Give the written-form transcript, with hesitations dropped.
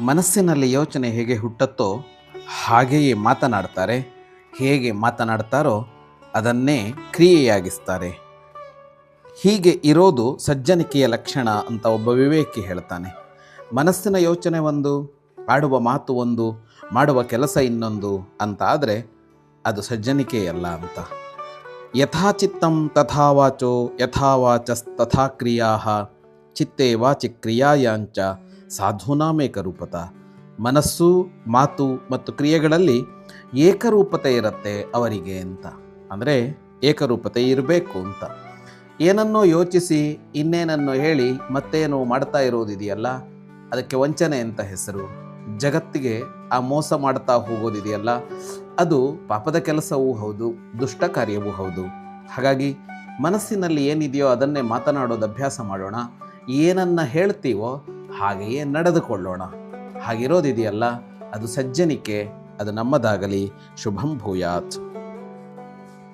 ಮನಸ್ಸಿನಲ್ಲಿ ಯೋಚನೆ ಹೇಗೆ ಹುಟ್ಟುತ್ತೋ ಹಾಗೆಯೇ ಮಾತನಾಡ್ತಾರೆ, ಹೇಗೆ ಮಾತನಾಡ್ತಾರೋ ಅದನ್ನೇ ಕ್ರಿಯೆಯಾಗಿಸ್ತಾರೆ. ಹೀಗೆ ಇರೋದು ಸಜ್ಜನಿಕೆಯ ಲಕ್ಷಣ ಅಂತ ಒಬ್ಬ ವಿವೇಕಿ ಹೇಳ್ತಾನೆ. ಮನಸ್ಸಿನ ಯೋಚನೆ ಒಂದು, ಆಡುವ ಮಾತು ಒಂದು, ಮಾಡುವ ಕೆಲಸ ಇನ್ನೊಂದು ಅಂತ ಆದರೆ ಅದು ಸಜ್ಜನಿಕೆಯಲ್ಲ ಅಂತ. ಯಥಾಚಿತ್ತಂ ತಥಾ ವಾಚೋ ಯಥಾ ವಾಚಸ್ತಥಾ ಕ್ರಿಯಾಃ ಚಿತ್ತೇ ವಾಚಿ ಕ್ರಿಯಾಯಾಂಚ ಸಾಧೂನಾಮೇಕರೂಪತ. ಮನಸ್ಸು, ಮಾತು ಮತ್ತು ಕ್ರಿಯೆಗಳಲ್ಲಿ ಏಕರೂಪತೆ ಇರುತ್ತೆ ಅವರಿಗೆ ಅಂತ. ಅಂದರೆ ಏಕರೂಪತೆ ಇರಬೇಕು ಅಂತ. ಏನನ್ನೋ ಯೋಚಿಸಿ ಇನ್ನೇನನ್ನೋ ಹೇಳಿ ಮತ್ತೇನೋ ಮಾಡ್ತಾ ಇರೋದಿದೆಯಲ್ಲ, ಅದಕ್ಕೆ ವಂಚನೆ ಅಂತ ಹೆಸರು. ಜಗತ್ತಿಗೆ ಆ ಮೋಸ ಮಾಡ್ತಾ ಹೋಗೋದಿದೆಯಲ್ಲ, ಅದು ಪಾಪದ ಕೆಲಸವೂ ಹೌದು, ದುಷ್ಟ ಕಾರ್ಯವೂ ಹೌದು. ಹಾಗಾಗಿ ಮನಸ್ಸಿನಲ್ಲಿ ಏನಿದೆಯೋ ಅದನ್ನೇ ಮಾತನಾಡೋದು ಅಭ್ಯಾಸ ಮಾಡೋಣ. ಏನನ್ನ ಹೇಳ್ತೀವೋ ಹಾಗೆಯೇ ನಡೆದುಕೊಳ್ಳೋಣ. ಹಾಗಿರೋದಿದೆಯಲ್ಲ ಅದು ಸಜ್ಜನಿಕೆ. ಅದು ನಮ್ಮದಾಗಲಿ. ಶುಭಂ ಭೂಯಾತ್.